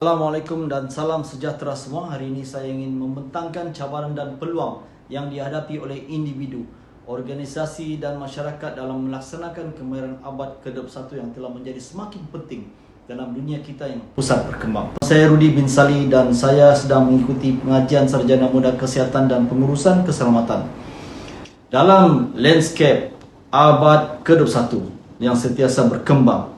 Assalamualaikum dan salam sejahtera semua. Hari ini saya ingin membentangkan cabaran dan peluang yang dihadapi oleh individu, organisasi dan masyarakat dalam melaksanakan kemahiran abad ke-21 yang telah menjadi semakin penting dalam dunia kita yang pusat berkembang. Saya Rudi bin Sali dan saya sedang mengikuti pengajian Sarjana Muda Kesihatan dan Pengurusan Keselamatan. Dalam landscape abad ke-21 yang sentiasa berkembang,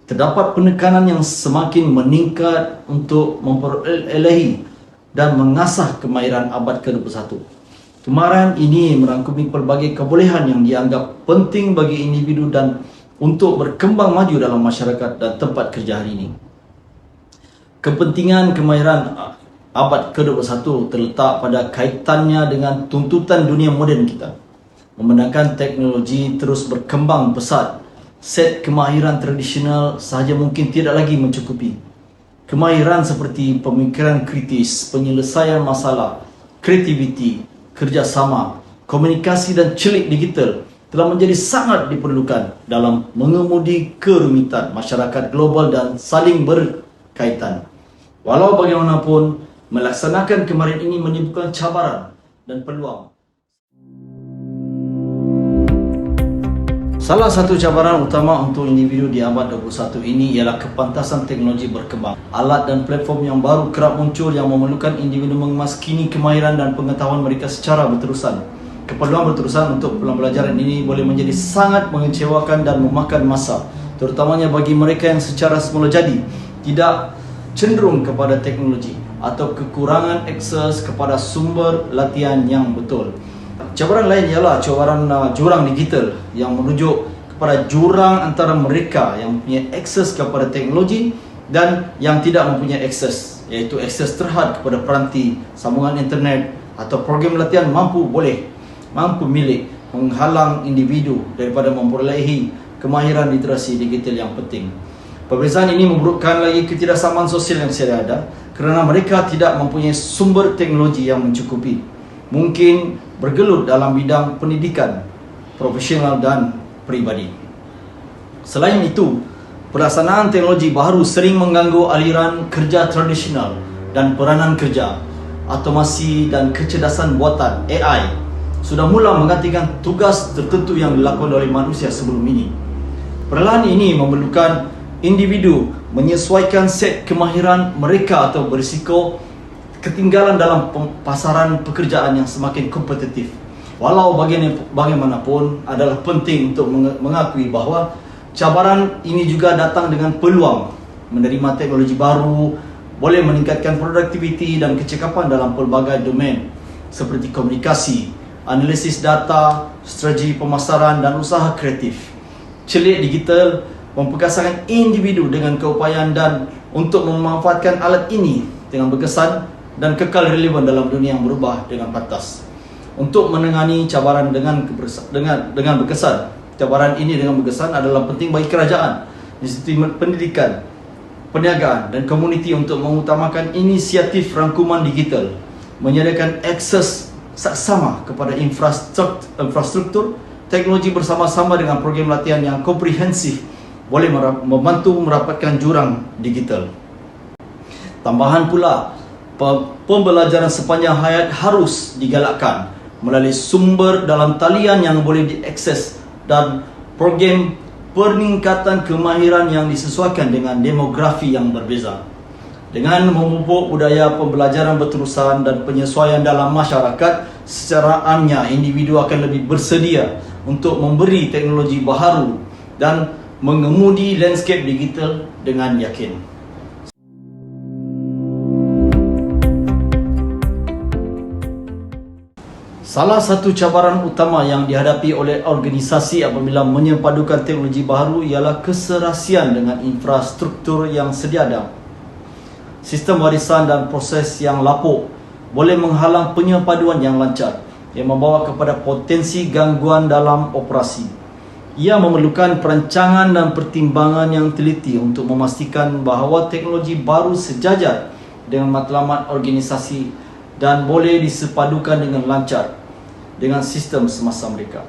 terdapat penekanan yang semakin meningkat untuk memperolehi dan mengasah kemahiran abad ke-21. Kemahiran ini merangkumi pelbagai kebolehan yang dianggap penting bagi individu dan untuk berkembang maju dalam masyarakat dan tempat kerja hari ini. Kepentingan kemahiran abad ke-21 terletak pada kaitannya dengan tuntutan dunia moden kita. Memandangkan teknologi terus berkembang pesat, set kemahiran tradisional sahaja mungkin tidak lagi mencukupi. Kemahiran seperti pemikiran kritis, penyelesaian masalah, kreativiti, kerjasama, komunikasi dan celik digital telah menjadi sangat diperlukan dalam mengemudi kerumitan masyarakat global dan saling berkaitan. Walau bagaimanapun, melaksanakan kemahiran ini menimbulkan cabaran dan peluang. Salah satu cabaran utama untuk individu di abad 21 ini ialah kepantasan teknologi berkembang. Alat dan platform yang baru kerap muncul yang memerlukan individu memaskini kemahiran dan pengetahuan mereka secara berterusan. Keperluan berterusan untuk pembelajaran ini boleh menjadi sangat mengecewakan dan memakan masa, terutamanya bagi mereka yang secara semula jadi tidak cenderung kepada teknologi atau kekurangan akses kepada sumber latihan yang betul. Cabaran lain ialah cabaran jurang digital yang merujuk kepada jurang antara mereka yang mempunyai akses kepada teknologi dan yang tidak mempunyai akses, iaitu akses terhad kepada peranti, sambungan internet atau program latihan mampu milik menghalang individu daripada memperolehi kemahiran literasi digital yang penting. Perbezaan ini memburukkan lagi ketidaksamaan sosial yang sedia ada kerana mereka tidak mempunyai sumber teknologi yang mencukupi. Mungkin bergelut dalam bidang pendidikan, profesional dan peribadi. Selain itu, pelaksanaan teknologi baru sering mengganggu aliran kerja tradisional dan peranan kerja. Otomasi dan kecerdasan buatan AI sudah mula menggantikan tugas tertentu yang dilakukan oleh manusia sebelum ini. Perlahan ini memerlukan individu menyesuaikan set kemahiran mereka atau berisiko ketinggalan dalam pasaran pekerjaan yang semakin kompetitif. Walau bagaimanapun adalah penting untuk mengakui bahawa cabaran ini juga datang dengan peluang. Menerima teknologi baru boleh meningkatkan produktiviti dan kecekapan dalam pelbagai domain seperti komunikasi, analisis data, strategi pemasaran dan usaha kreatif. Celik digital memperkasakan individu dengan keupayaan dan untuk memanfaatkan alat ini dengan berkesan dan kekal relevan dalam dunia yang berubah dengan pantas. Untuk menangani cabaran dengan berkesan, cabaran ini dengan berkesan adalah penting bagi kerajaan, institusi pendidikan, perniagaan dan komuniti untuk mengutamakan inisiatif rangkuman digital, menyediakan akses saksama kepada infrastruktur teknologi bersama-sama dengan program latihan yang komprehensif boleh membantu merapatkan jurang digital. Tambahan pula, pembelajaran sepanjang hayat harus digalakkan melalui sumber dalam talian yang boleh diakses dan program peningkatan kemahiran yang disesuaikan dengan demografi yang berbeza. Dengan memupuk budaya pembelajaran berterusan dan penyesuaian dalam masyarakat, secara amnya individu akan lebih bersedia untuk memberi teknologi baharu dan mengemudi landscape digital dengan yakin. Salah satu cabaran utama yang dihadapi oleh organisasi apabila menyepadukan teknologi baharu ialah keserasian dengan infrastruktur yang sedia ada. Sistem warisan dan proses yang lapuk boleh menghalang penyepaduan yang lancar yang membawa kepada potensi gangguan dalam operasi. Ia memerlukan perancangan dan pertimbangan yang teliti untuk memastikan bahawa teknologi baru sejajar dengan matlamat organisasi dan boleh disepadukan dengan lancar dengan sistem semasa mereka.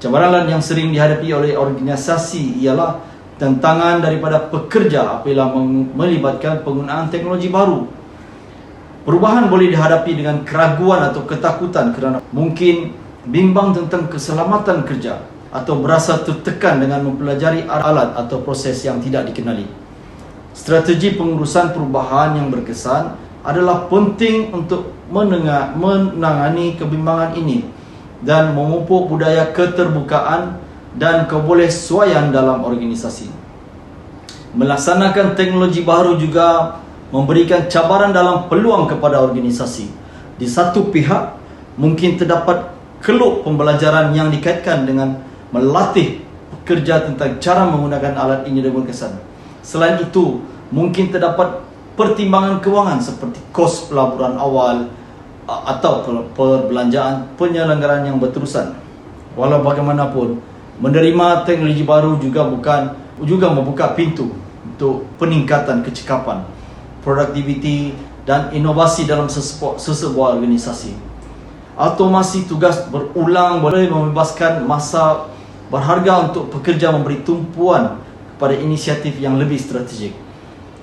Cabaran lain yang sering dihadapi oleh organisasi ialah Tantangan daripada pekerja apabila melibatkan penggunaan teknologi baru. Perubahan boleh dihadapi dengan keraguan atau ketakutan kerana mungkin bimbang tentang keselamatan kerja atau berasa tertekan dengan mempelajari alat atau proses yang tidak dikenali. Strategi pengurusan perubahan yang berkesan adalah penting untuk menangani kebimbangan ini dan memupuk budaya keterbukaan dan kebolehsuaian dalam organisasi. Melaksanakan teknologi baru juga memberikan cabaran dalam peluang kepada organisasi. Di satu pihak, mungkin terdapat keluk pembelajaran yang dikaitkan dengan melatih pekerja tentang cara menggunakan alat ini dengan berkesan. Selain itu, mungkin terdapat pertimbangan kewangan seperti kos pelaburan awal atau perbelanjaan penyelenggaraan yang berterusan. Walau bagaimanapun, menerima teknologi baru juga membuka pintu untuk peningkatan kecekapan, produktiviti dan inovasi dalam sesebuah organisasi. Automasi tugas berulang boleh membebaskan masa berharga untuk pekerja memberi tumpuan kepada inisiatif yang lebih strategik.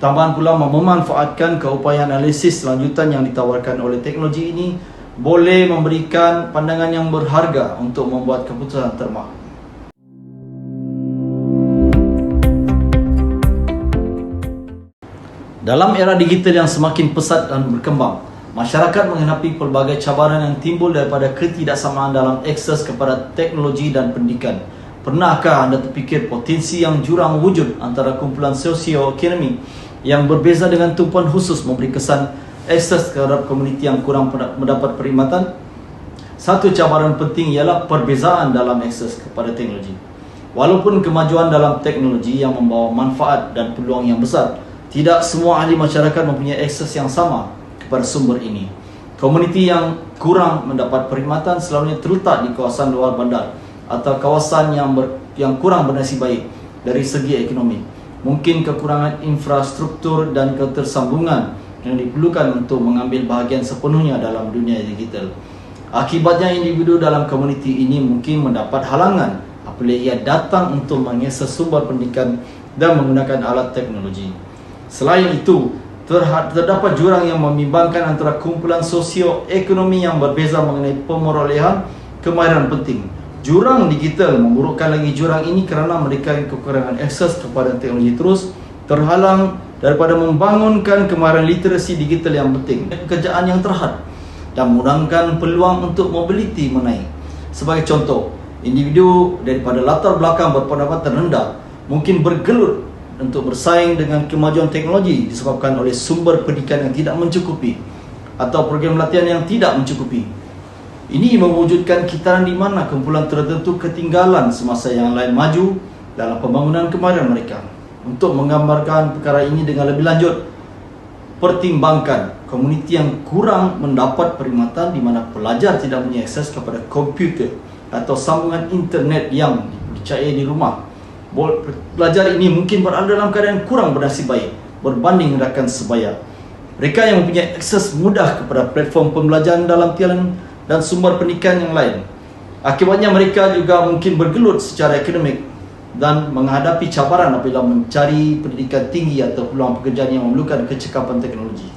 Tambahan pula, memanfaatkan keupayaan analisis lanjutan yang ditawarkan oleh teknologi ini boleh memberikan pandangan yang berharga untuk membuat keputusan termak. Dalam era digital yang semakin pesat dan berkembang, masyarakat menghadapi pelbagai cabaran yang timbul daripada ketidaksamaan dalam akses kepada teknologi dan pendidikan. Pernahkah anda terfikir potensi yang jurang wujud antara kumpulan sosioekonomi yang berbeza dengan tumpuan khusus memberi kesan akses terhadap komuniti yang kurang mendapat perkhidmatan? Satu cabaran penting ialah perbezaan dalam akses kepada teknologi. Walaupun kemajuan dalam teknologi yang membawa manfaat dan peluang yang besar, tidak semua ahli masyarakat mempunyai akses yang sama kepada sumber ini. Komuniti yang kurang mendapat perkhidmatan selalunya terletak di kawasan luar bandar atau kawasan yang kurang bernasib baik dari segi ekonomi. Mungkin kekurangan infrastruktur dan ketersambungan yang diperlukan untuk mengambil bahagian sepenuhnya dalam dunia digital. Akibatnya, individu dalam komuniti ini mungkin mendapat halangan apabila ia datang untuk mengakses sumber pendidikan dan menggunakan alat teknologi. Selain itu, terdapat jurang yang membimbangkan antara kumpulan sosioekonomi yang berbeza mengenai pemerolehan kemahiran penting. Jurang digital memburukkan lagi jurang ini kerana mereka yang kekurangan akses kepada teknologi terus terhalang daripada membangunkan kemahiran literasi digital yang penting. Pekerjaan yang terhad dan mengurangkan peluang untuk mobiliti menaik. Sebagai contoh, individu daripada latar belakang berpendapatan rendah mungkin bergelut untuk bersaing dengan kemajuan teknologi disebabkan oleh sumber pendidikan yang tidak mencukupi atau program latihan yang tidak mencukupi. Ini mewujudkan kitaran di mana kumpulan tertentu ketinggalan semasa yang lain maju dalam pembangunan kemahiran mereka. Untuk menggambarkan perkara ini dengan lebih lanjut, pertimbangkan komuniti yang kurang mendapat perkhidmatan di mana pelajar tidak mempunyai akses kepada komputer atau sambungan internet yang dipercayai di rumah. Pelajar ini mungkin berada dalam keadaan kurang bernasib baik berbanding rakan sebaya. Mereka yang mempunyai akses mudah kepada platform pembelajaran dalam talian dan sumber pendidikan yang lain. Akibatnya mereka juga mungkin bergelut secara akademik dan menghadapi cabaran apabila mencari pendidikan tinggi atau peluang pekerjaan yang memerlukan kecekapan teknologi.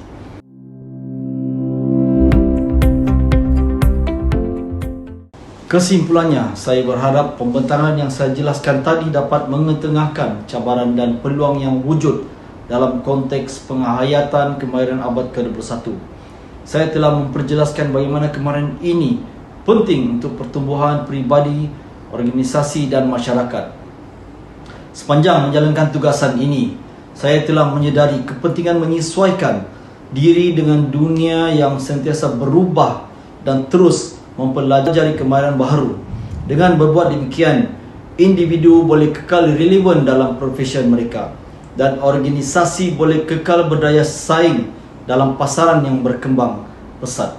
Kesimpulannya, saya berharap pembentangan yang saya jelaskan tadi dapat mengetengahkan cabaran dan peluang yang wujud dalam konteks penghayatan kemahiran abad ke-21. Saya telah memperjelaskan bagaimana kemahiran ini penting untuk pertumbuhan peribadi, organisasi dan masyarakat. Sepanjang menjalankan tugasan ini, saya telah menyedari kepentingan menyesuaikan diri dengan dunia yang sentiasa berubah dan terus mempelajari kemahiran baru. Dengan berbuat demikian, individu boleh kekal relevan dalam profesi mereka dan organisasi boleh kekal berdaya saing dalam pasaran yang berkembang pesat.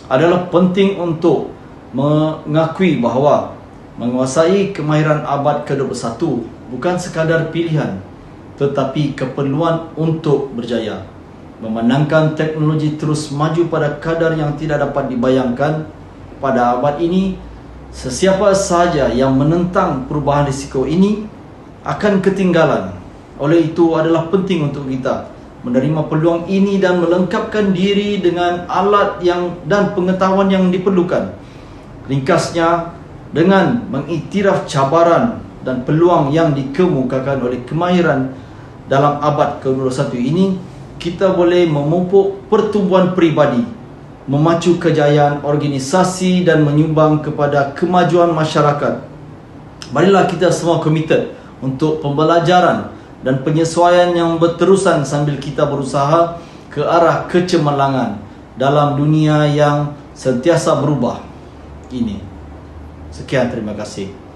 Adalah penting untuk mengakui bahawa menguasai kemahiran abad ke-21 bukan sekadar pilihan tetapi keperluan untuk berjaya. Memenangkan teknologi terus maju pada kadar yang tidak dapat dibayangkan pada abad ini. Sesiapa sahaja yang menentang perubahan risiko ini akan ketinggalan. Oleh itu adalah penting untuk kita menerima peluang ini dan melengkapkan diri dengan alat dan pengetahuan yang diperlukan. Ringkasnya, dengan mengiktiraf cabaran dan peluang yang dikemukakan oleh kemahiran dalam abad ke-21 ini, kita boleh memupuk pertumbuhan peribadi, memacu kejayaan organisasi dan menyumbang kepada kemajuan masyarakat. Marilah kita semua komited untuk pembelajaran dan penyesuaian yang berterusan sambil kita berusaha ke arah kecemerlangan dalam dunia yang sentiasa berubah ini. Sekian, terima kasih.